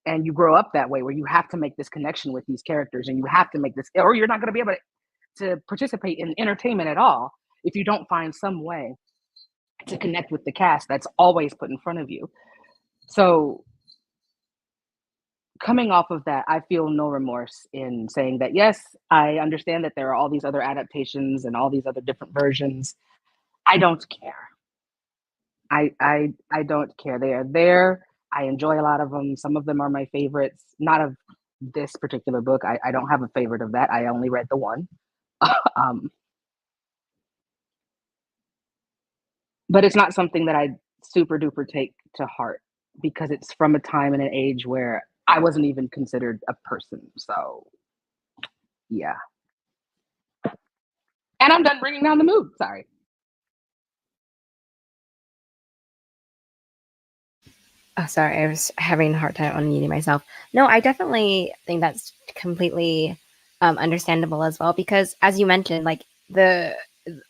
And you grow up that way where you have to make this connection with these characters, and you have to make this, or you're not going to be able to participate in entertainment at all if you don't find some way to connect with the cast that's always put in front of you. So coming off of that, I feel no remorse in saying that, yes, I understand that there are all these other adaptations and all these other different versions. I don't care. I don't care. They are there. I enjoy a lot of them. Some of them are my favorites, not of this particular book. I don't have a favorite of that. I only read the one. But it's not something that I super duper take to heart because it's from a time and an age where I wasn't even considered a person. So, yeah. And I'm done bringing down the mood. Sorry. Oh, sorry, I was having a hard time unmuting myself. No, I definitely think that's completely understandable as well, because as you mentioned, like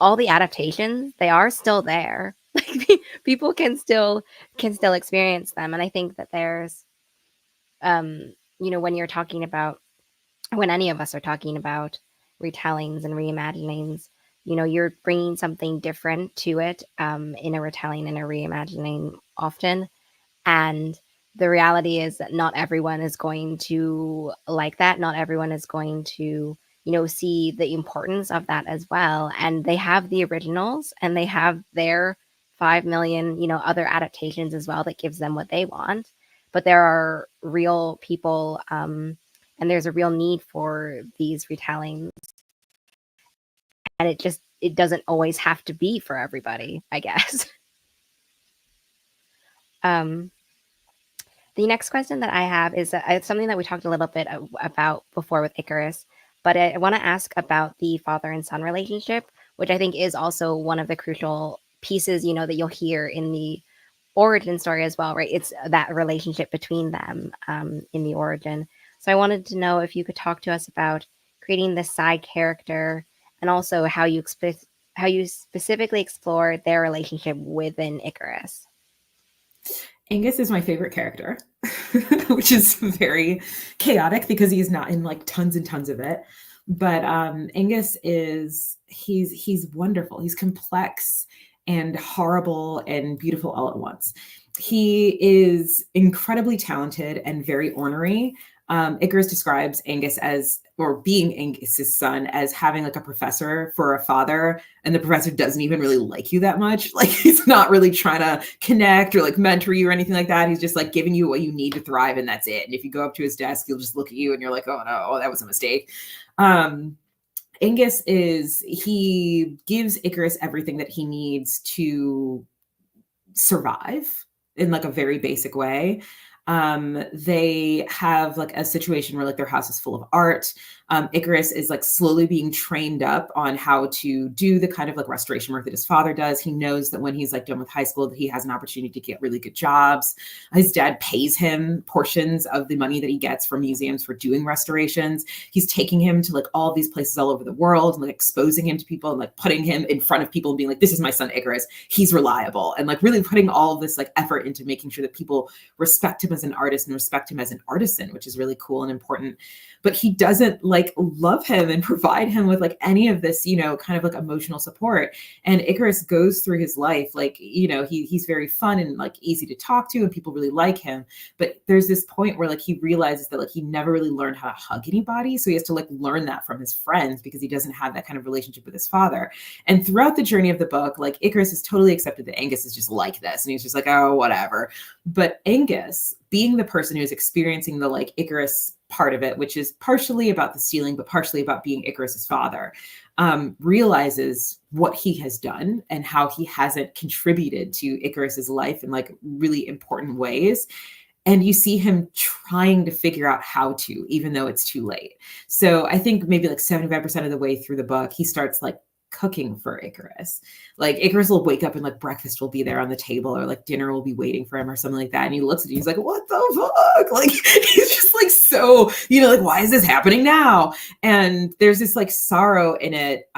all the adaptations, they are still there. Like people can still experience them, and I think that there's, when you're talking about, when any of us are talking about retellings and reimaginings, you're bringing something different to it in a retelling and a reimagining often. And the reality is that not everyone is going to like that. Not everyone is going to, see the importance of that as well. And they have the originals and they have their 5 million, other adaptations as well that gives them what they want. But there are real people, and there's a real need for these retellings. And it doesn't always have to be for everybody, I guess. The next question that I have is something that we talked a little bit about before with Icarus, but I want to ask about the father and son relationship, which I think is also one of the crucial pieces, that you'll hear in the origin story as well, right? It's that relationship between them in the origin. So I wanted to know if you could talk to us about creating this side character and also how you specifically explore their relationship within Icarus. Angus is my favorite character, which is very chaotic because he's not in like tons and tons of it. But Angus he's wonderful. He's complex and horrible and beautiful all at once. He is incredibly talented and very ornery. Icarus describes Angus as, or being Angus's son, as having like a professor for a father, and the professor doesn't even really like you that much. Like he's not really trying to connect or like mentor you or anything like that. He's just like giving you what you need to thrive, and that's it. And if you go up to his desk, he'll just look at you and you're like, oh no, that was a mistake. Angus he gives Icarus everything that he needs to survive in like a very basic way. They have like a situation where like their house is full of art. Icarus is like slowly being trained up on how to do the kind of like restoration work that his father does. He knows that when he's like done with high school, that he has an opportunity to get really good jobs. His dad pays him portions of the money that he gets from museums for doing restorations. He's taking him to like all these places all over the world and like exposing him to people and like putting him in front of people and being like, this is my son Icarus. He's reliable. And like really putting all of this like effort into making sure that people respect him as an artist and respect him as an artisan, which is really cool and important. But he doesn't like love him and provide him with like any of this, you know, kind of like emotional support. And Icarus goes through his life like, you know, he's very fun and like easy to talk to and people really like him. But there's this point where like he realizes that like he never really learned how to hug anybody. So he has to like learn that from his friends because he doesn't have that kind of relationship with his father. And throughout the journey of the book, like Icarus has totally accepted that Angus is just like this. And he's just like, oh, whatever. But Angus, being the person who's experiencing the like Icarus part of it, which is partially about the stealing, but partially about being Icarus's father, realizes what he has done and how he hasn't contributed to Icarus's life in like really important ways. And you see him trying to figure out how to, even though it's too late. So I think maybe like 75% of the way through the book, he starts like cooking for Icarus. Like Icarus will wake up and like breakfast will be there on the table or like dinner will be waiting for him or something like that. And he looks at you, he's like, what the fuck? Like he's just like, so, you know, like, why is this happening now? And there's this like sorrow in it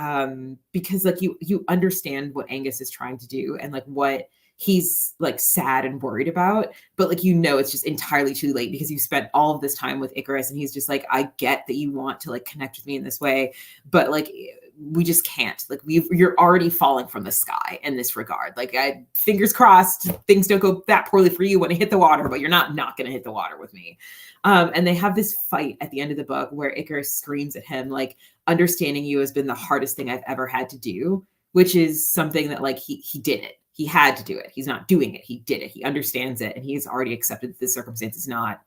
because like you understand what Angus is trying to do and like what he's like sad and worried about, but like, you know, it's just entirely too late because you spent all of this time with Icarus and he's just like, I get that you want to like connect with me in this way, but like, we just can't. Like you're already falling from the sky in this regard. Like fingers crossed, things don't go that poorly for you when I hit the water, but you're not going to hit the water with me. And they have this fight at the end of the book where Icarus screams at him, like, understanding you has been the hardest thing I've ever had to do, which is something that like he did it. He had to do it. He's not doing it. He did it. He understands it. And he's already accepted that this circumstance is not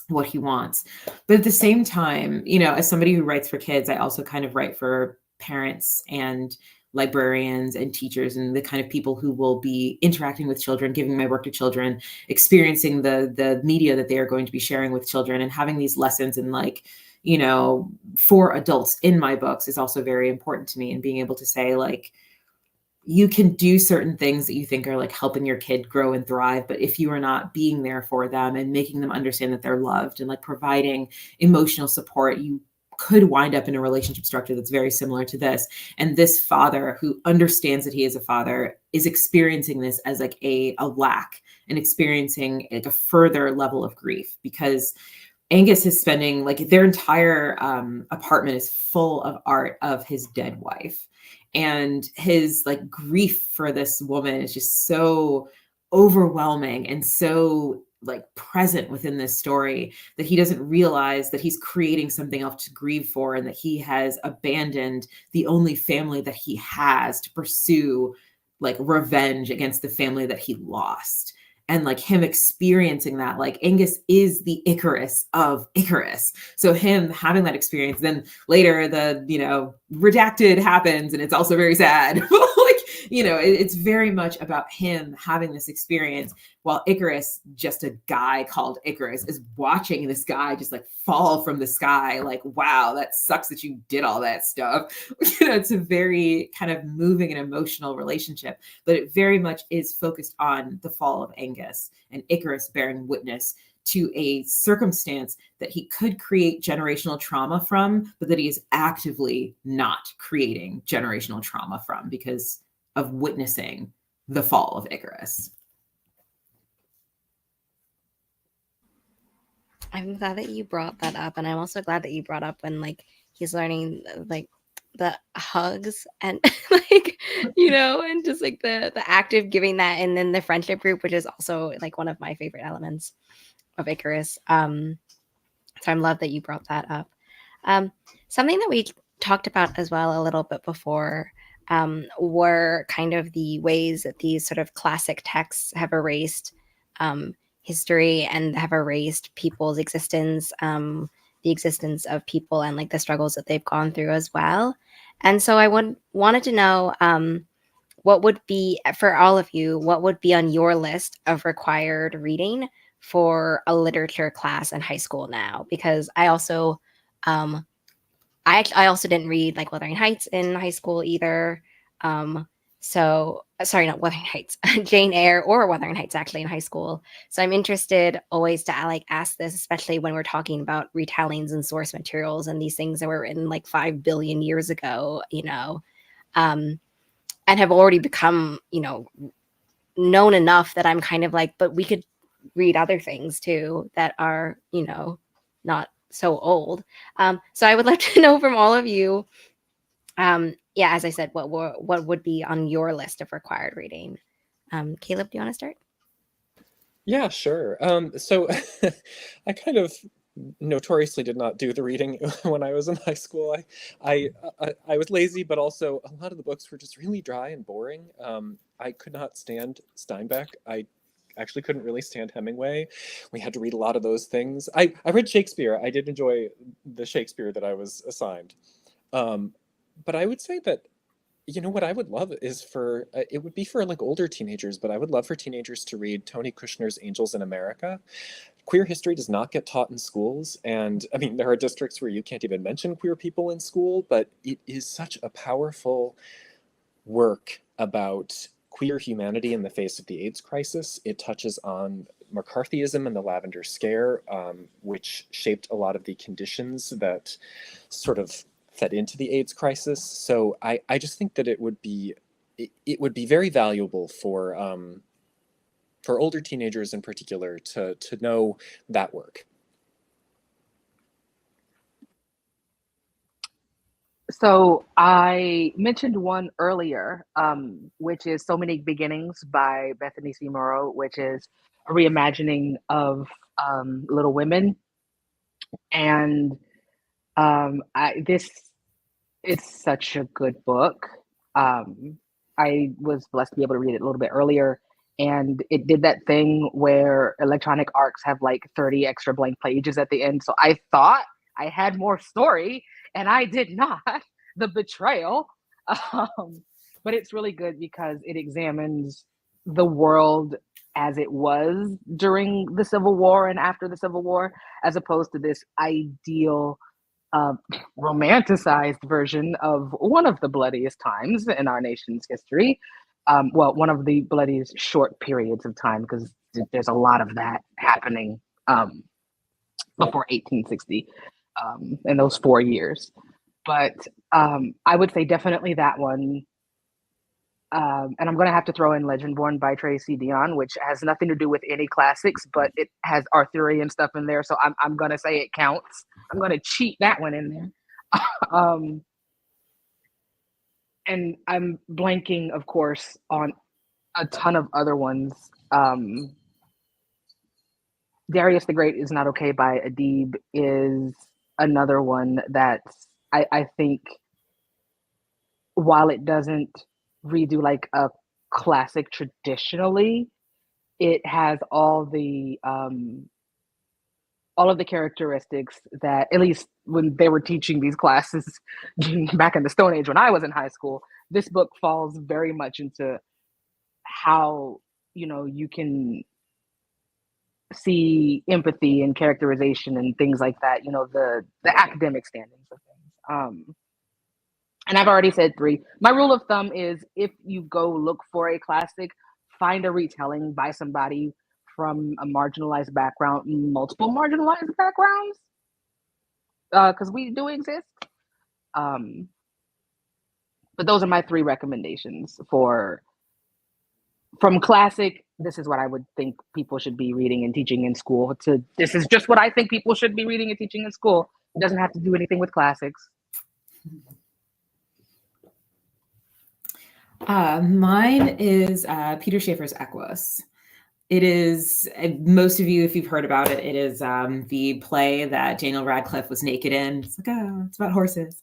what he wants. But at the same time, you know, as somebody who writes for kids, I also kind of write for parents and librarians and teachers and the kind of people who will be interacting with children, giving my work to children, experiencing the media that they are going to be sharing with children, and having these lessons and like, you know, for adults in my books is also very important to me. And being able to say like, you can do certain things that you think are like helping your kid grow and thrive, but if you are not being there for them and making them understand that they're loved and like providing emotional support, you could wind up in a relationship structure that's very similar to this. And this father who understands that he is a father is experiencing this as like a lack and experiencing like a further level of grief because Angus is spending like their entire apartment is full of art of his dead wife. And his like grief for this woman is just so overwhelming and so like present within this story that he doesn't realize that he's creating something else to grieve for and that he has abandoned the only family that he has to pursue like revenge against the family that he lost. And like him experiencing that, like Angus is the Icarus of Icarus. So him having that experience, then later the, you know, redacted happens and it's also very sad. Like, you know, it's very much about him having this experience while Icarus, just a guy called Icarus, is watching this guy just like fall from the sky. Like, wow, that sucks that you did all that stuff. You know, it's a very kind of moving and emotional relationship, but it very much is focused on the fall of Angus and Icarus bearing witness to a circumstance that he could create generational trauma from, but that he is actively not creating generational trauma from because of witnessing the fall of Icarus. I'm glad that you brought that up, and I'm also glad that you brought up when like he's learning like the hugs and like, you know, and just like the active giving that, and then the friendship group, which is also like one of my favorite elements of Icarus. So I'm glad that you brought that up. Something that we talked about as well a little bit before were kind of the ways that these sort of classic texts have erased history and have erased people's existence, the existence of people and like the struggles that they've gone through as well. And so I wanted to know what would be for all of you, what would be on your list of required reading for a literature class in high school now? Because um, I also didn't read like Wuthering Heights in high school either. So sorry, not Wuthering Heights, Jane Eyre or Wuthering Heights actually in high school. So I'm interested always to like ask this, especially when we're talking about retellings and source materials and these things that were written like 5 billion years ago, um, and have already become, known enough that I'm kind of like, but we could read other things too that are, not so old. So I would like to know from all of you, yeah, as I said, what would be on your list of required reading? Caleb, do you want to start? Yeah, sure. So I kind of notoriously did not do the reading when I was in high school. I was lazy, but also a lot of the books were just really dry and boring. I could not stand Steinbeck. I actually couldn't really stand Hemingway. We had to read a lot of those things. I read Shakespeare. I did enjoy the Shakespeare that I was assigned. Um, but I would say that what I would love is for it would be for like older teenagers, but I would love for teenagers to read Tony Kushner's Angels in America. Queer history does not get taught in schools, and I mean there are districts where you can't even mention queer people in school, but it is such a powerful work about queer humanity in the face of the AIDS crisis. It touches on McCarthyism and the Lavender Scare, which shaped a lot of the conditions that sort of fed into the AIDS crisis. So I just think that it would be very valuable for older teenagers in particular to know that work. So I mentioned one earlier, which is So Many Beginnings by Bethany C. Morrow, which is a reimagining of Little Women. And this it's such a good book. I was blessed to be able to read it a little bit earlier, and it did that thing where electronic arcs have like 30 extra blank pages at the end. So I thought I had more story, and I did not. The betrayal. But it's really good because it examines the world as it was during the Civil War and after the Civil War, as opposed to this ideal uh, romanticized version of one of the bloodiest times in our nation's history. Well, one of the bloodiest short periods of time, because there's a lot of that happening before 1860 in those 4 years. But I would say definitely that one. And I'm going to have to throw in Legendborn by Tracy Dion, which has nothing to do with any classics, but it has Arthurian stuff in there. So I'm going to say it counts. I'm going to cheat that one in there. um, and I'm blanking, of course, on a ton of other ones. Darius the Great is Not Okay by Adib is another one that I think, while it doesn't redo like a classic traditionally, it has all of the characteristics that, at least when they were teaching these classes back in the Stone Age when I was in high school, this book falls very much into how you can see empathy and characterization and things like that. The academic standings of things. And I've already said three. My rule of thumb is, if you go look for a classic, find a retelling by somebody from a marginalized background, multiple marginalized backgrounds, because we do exist. Um, but those are my three recommendations from classic. This is what I would think people should be reading and teaching in school. This is just what I think people should be reading and teaching in school. It doesn't have to do anything with classics. Mine is Peter Schaefer's Equus. It is, most of you, if you've heard about it, it is the play that Daniel Radcliffe was naked in. It's like, oh, it's about horses.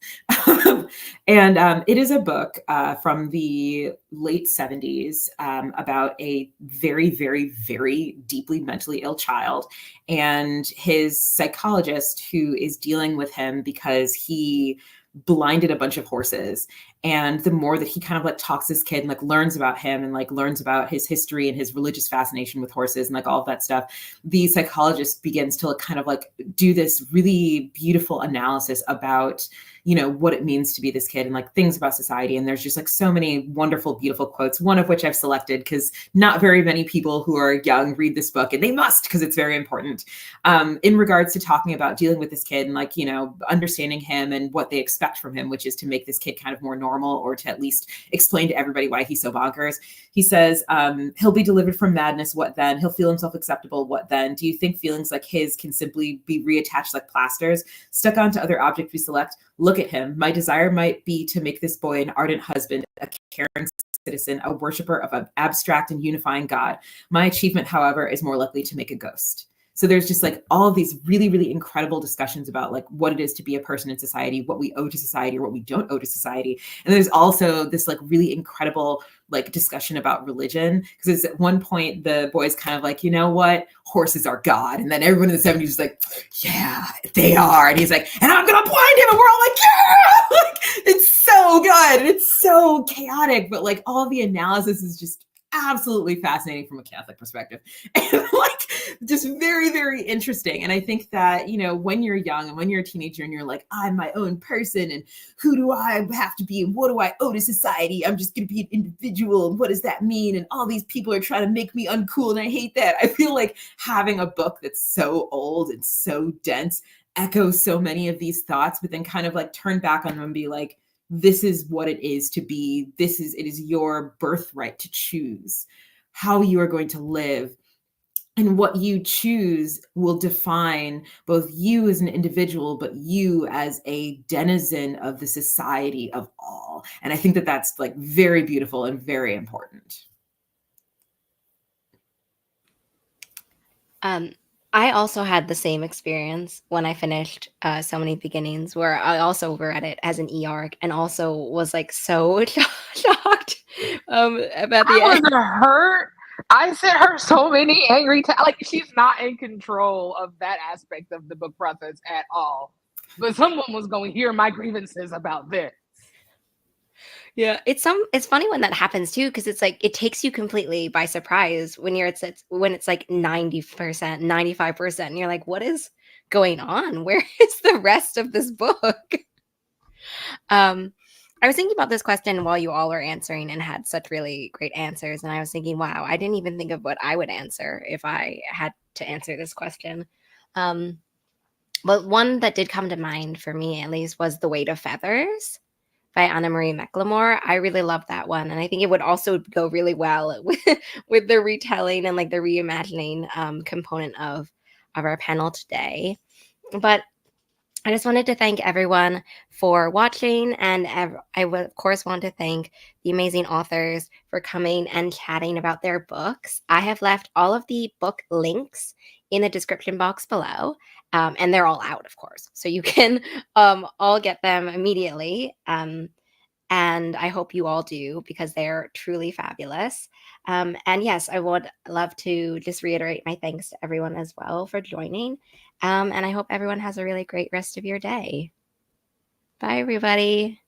And it is a book from the late 70s about a very, very, very deeply mentally ill child and his psychologist who is dealing with him because he blinded a bunch of horses. And the more that he kind of like talks to this kid and like learns about him and like learns about his history and his religious fascination with horses and like all of that stuff, the psychologist begins to like kind of like do this really beautiful analysis about, you know, what it means to be this kid and like things about society. And there's just like so many wonderful, beautiful quotes, one of which I've selected because not very many people who are young read this book, and they must because it's very important in regards to talking about dealing with this kid and like, you know, understanding him and what they expect from him, which is to make this kid kind of more normal or to at least explain to everybody why he's so bonkers. He says, he'll be delivered from madness. What then? He'll feel himself acceptable. What then? Do you think feelings like his can simply be reattached like plasters, stuck onto other objects we select? Look at him. My desire might be to make this boy an ardent husband, a caring citizen, a worshiper of an abstract and unifying God. My achievement, however, is more likely to make a ghost. So there's just like all of these really, really incredible discussions about like what it is to be a person in society, what we owe to society or what we don't owe to society. And there's also this like really incredible like discussion about religion, because at one point the boy's kind of like, you know what, horses are God. And then everyone in the 70s is like, yeah, they are. And he's like, and I'm gonna blind him. And we're all like, yeah, like it's so good. And it's so chaotic, but like all the analysis is just absolutely fascinating from a Catholic perspective. And like just very, very interesting. And I think that, you know, when you're young and when you're a teenager and you're like, I'm my own person and who do I have to be and what do I owe to society? I'm just going to be an individual. And what does that mean? And all these people are trying to make me uncool. And I hate that. I feel like having a book that's so old and so dense echoes so many of these thoughts, but then kind of like turn back on them and be like, this is what it is to be. It is your birthright to choose how you are going to live. And what you choose will define both you as an individual, but you as a denizen of the society of all. And I think that that's like very beautiful and very important. I also had the same experience when I finished So Many Beginnings, where I also read it as an e-arc and also was like so shocked about the I end. was hurt. I sent her so many angry like she's not in control of that aspect of the book process at all. But someone was going to hear my grievances about this. Yeah, it's funny when that happens too, because it's like it takes you completely by surprise when when it's like 90%, 95%, and you're like, what is going on? Where is the rest of this book? I was thinking about this question while you all were answering and had such really great answers, and I was thinking, wow, I didn't even think of what I would answer if I had to answer this question. But one that did come to mind for me, at least, was The Weight of Feathers by Anna Marie McLemore. I really love that one, and I think it would also go really well with the retelling and like the reimagining component of our panel today. But I just wanted to thank everyone for watching, and I would, of course, want to thank the amazing authors for coming and chatting about their books. I have left all of the book links in the description box below, and they're all out, of course, so you can all get them immediately. And I hope you all do, because they're truly fabulous. And yes, I would love to just reiterate my thanks to everyone as well for joining. And I hope everyone has a really great rest of your day. Bye, everybody.